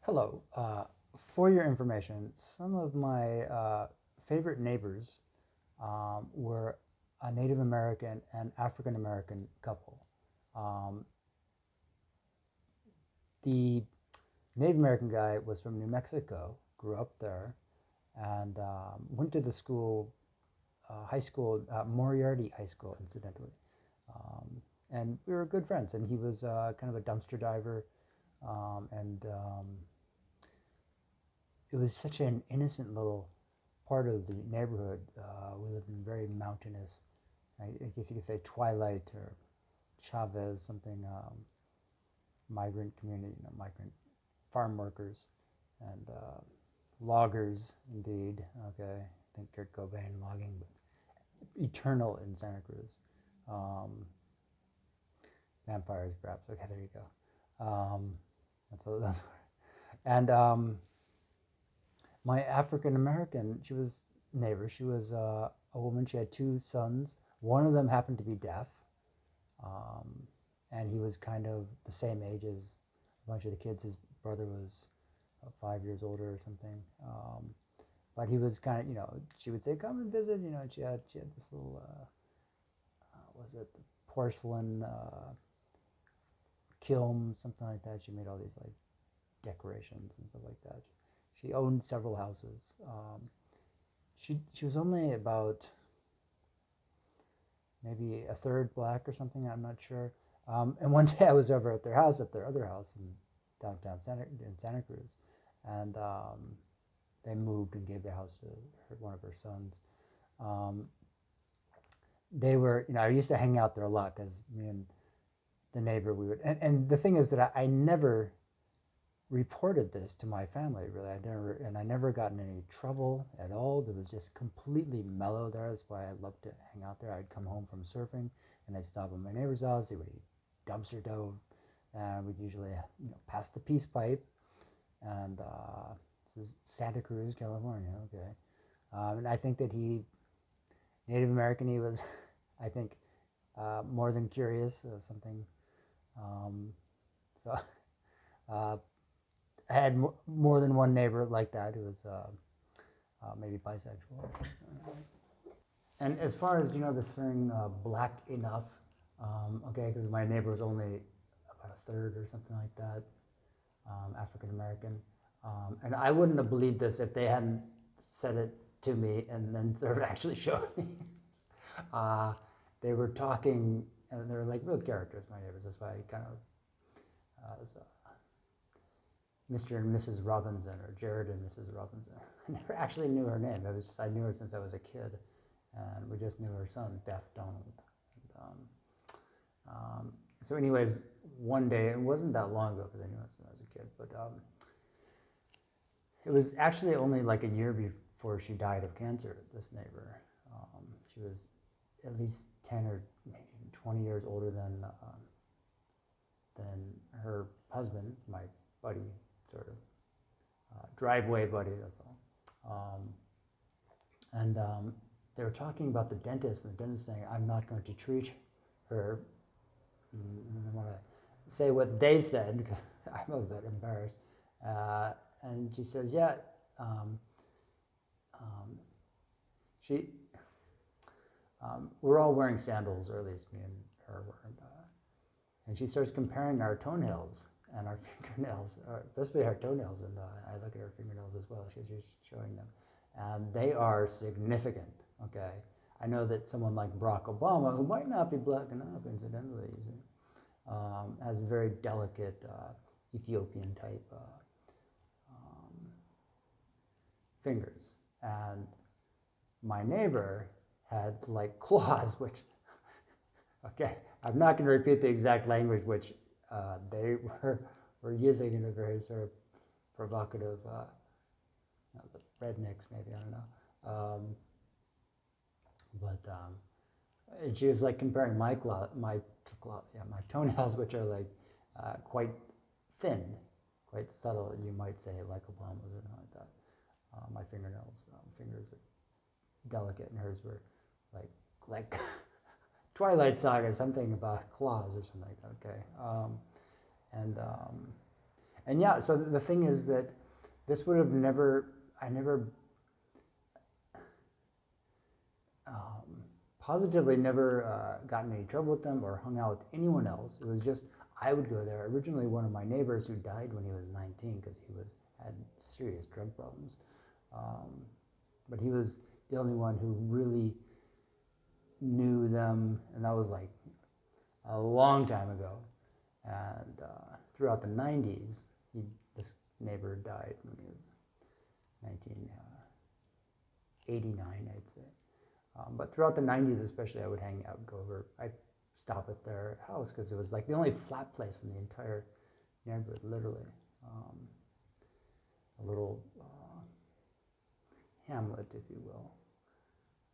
Hello. For your information, some of my favorite neighbors were a Native American and African American couple. Um, the Native American guy was from New Mexico, grew up there, and went to the school, high school, Moriarty High School, incidentally. Um, and we were good friends, and he was kind of a dumpster diver, and it was such an innocent little part of the neighborhood. We lived in very mountainous, I guess you could say Twilight or Chavez, something migrant community, migrant farm workers and loggers, indeed. Okay, I think Kurt Cobain logging, but eternal in Santa Cruz. Um, Vampires, perhaps. Okay, there you go. That's and my African American, she was neighbor. She was a woman. She had two sons. One of them happened to be deaf, um, and he was kind of the same age as a bunch of the kids. His brother was 5 years older or something. But he was kind of, she would say, "Come and visit." And she had this little, was it the porcelain kiln, something like that. She made all these like decorations and stuff like that. She owned several houses. She was only about maybe a third black or something. I'm not sure. And one day I was over at their house, at their other house in downtown Santa Cruz, and they moved and gave the house to one of her sons. Um, they were, I used to hang out there a lot because me and the neighbor, we would, and the thing is that I never reported this to my family, really. I never got in any trouble at all. It was just completely mellow there. That's why I loved to hang out there. I'd come home from surfing and I'd stop at my neighbor's house. They would eat dumpster dove, and we'd usually, pass the peace pipe. And this is Santa Cruz, California. Okay, and I think that Native American, he was, I think, more than curious. Something. Um, so uh, I had more than one neighbor like that who was maybe bisexual. And as far as the saying "black enough," okay, because my neighbor was only about a third or something like that, African American, and I wouldn't have believed this if they hadn't said it to me and then sort of actually showed me. uh, they were talking, and they were like real characters. My neighbors. That's why I kind of was, Mr. and Mrs. Robinson, or Jared and Mrs. Robinson. I never actually knew her name. I knew her since I was a kid, and we just knew her son, Deaf Donald. And, so, anyways, one day, it wasn't that long ago because I knew her since I was a kid, but it was actually only like a year before she died of cancer. This neighbor, she was at least 10 or maybe 20 years older than her husband, my buddy, sort of driveway buddy. That's all. And they were talking about the dentist, and the dentist saying, "I'm not going to treat her." And I want to say what they said because I'm a bit embarrassed. And she says, "Yeah, um, um, she, we're all wearing sandals, or at least me and her were." And she starts comparing our toenails and our fingernails, or especially our toenails. And I look at her fingernails as well. She's showing them, and they are significant. Okay, I know that someone like Barack Obama, who might not be black enough, incidentally, has very delicate Ethiopian type um, fingers, and my neighbor had like claws, which, okay, I'm not going to repeat the exact language which they were using in a very sort of provocative, rednecks maybe, I don't know. And she was like comparing my toenails, which are like quite thin, quite subtle, you might say, like Obama's or something like that. My fingers are delicate, and hers were like Twilight Saga, something about claws or something like that. Okay, and And yeah, so the thing is that this would have never, I never, positively never got in any trouble with them or hung out with anyone else. It was just, I would go there. Originally, one of my neighbors who died when he was 19 because had serious drug problems. But he was the only one who really knew them, and that was like a long time ago. And throughout the 90s, this neighbor died when he was 1989, I'd say. But throughout the 90s especially, I would hang out, go over, I'd stop at their house because it was like the only flat place in the entire neighborhood, literally. A little hamlet, if you will.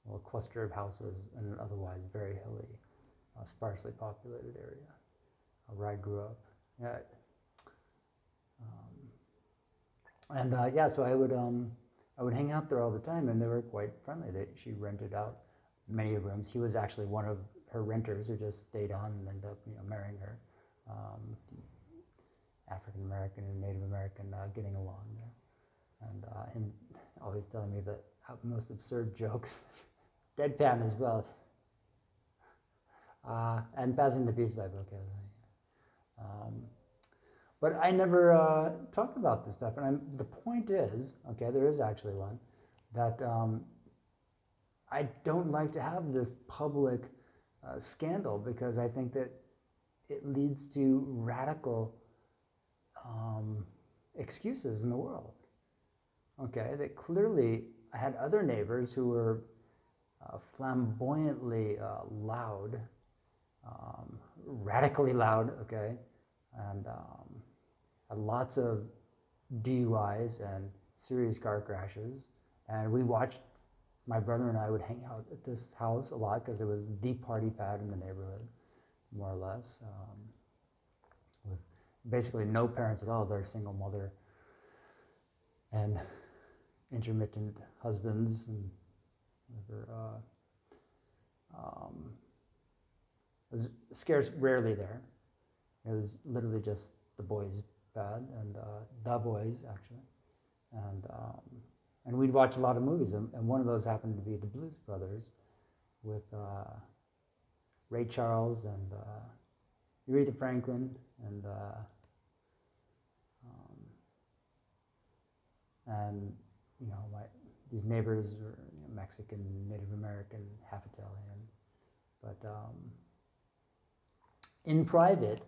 A little cluster of houses in an otherwise very hilly, sparsely populated area where I grew up. Yeah. Yeah, so I would hang out there all the time, and they were quite friendly. She rented out many rooms. He was actually one of her renters who just stayed on and ended up, marrying her. African American and Native American getting along there, and him always telling me the most absurd jokes, deadpan as well, and Passing the Peace by book. But I never talked about this stuff, and the point is, okay, there is actually one, that I don't like to have this public scandal because I think that it leads to radical excuses in the world. Okay, that clearly I had other neighbors who were flamboyantly loud, radically loud, okay, and had lots of DUIs and serious car crashes. And my brother and I would hang out at this house a lot because it was the party pad in the neighborhood, more or less, with basically no parents at all. They're a single mother and intermittent husbands, and it was scarce, rarely there. It was literally just the boys' pad and the boys actually, and we'd watch a lot of movies, and one of those happened to be The Blues Brothers with Ray Charles and Aretha Franklin and these neighbors were Mexican, Native American, half Italian, but in private,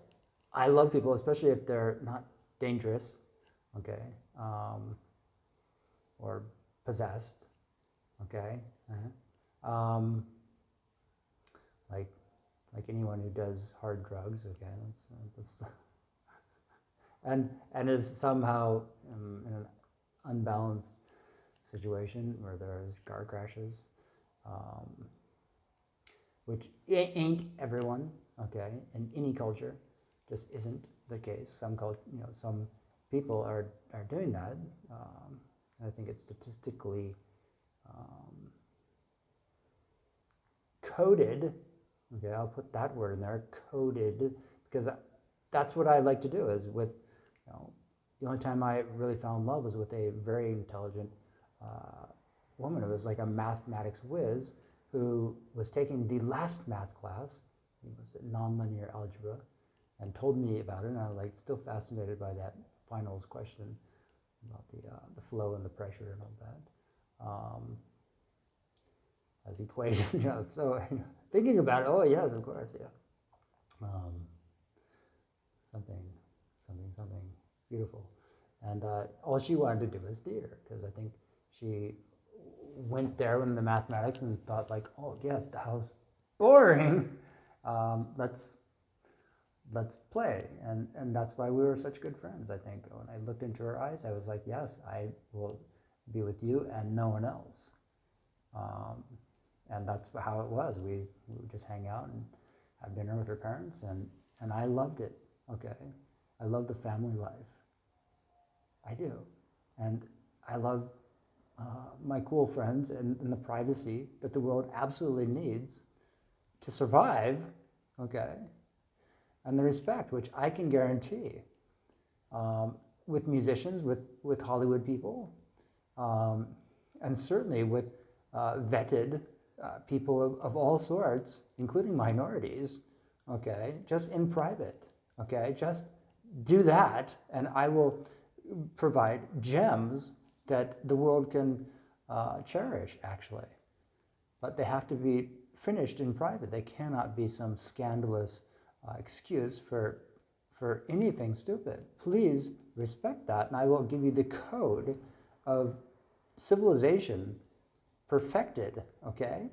I love people, especially if they're not dangerous, okay, or possessed, okay, like anyone who does hard drugs, okay, that's and is somehow in an unbalanced situation where there's car crashes, which ain't everyone, okay, in any culture, just isn't the case. Some people are doing that. I think it's statistically coded. Okay, I'll put that word in there, coded, because that's what I like to do. Is with, the only time I really fell in love was with a very intelligent woman who was like a mathematics whiz, who was taking the last math class. It was nonlinear algebra, and told me about it. And I was still fascinated by that finals question about the flow and the pressure and all that as equations. So thinking about it, oh yes, of course, yeah. Something beautiful. And all she wanted to do was theater, because I think she went there in the mathematics and thought oh yeah, how boring. Let's play, and that's why we were such good friends. I think when I looked into her eyes, I was like, yes, I will be with you and no one else. And that's how it was. We would just hang out and have dinner with her parents, and I loved it. Okay, I love the family life. I do, and I love my cool friends and the privacy that the world absolutely needs to survive. Okay. And the respect, which I can guarantee with musicians, with Hollywood people, and certainly with vetted people of all sorts, including minorities, okay, just in private, okay, just do that, and I will provide gems that the world can cherish, actually. But they have to be finished in private. They cannot be some scandalous excuse for anything stupid. Please respect that, and I will give you the code of civilization perfected, okay?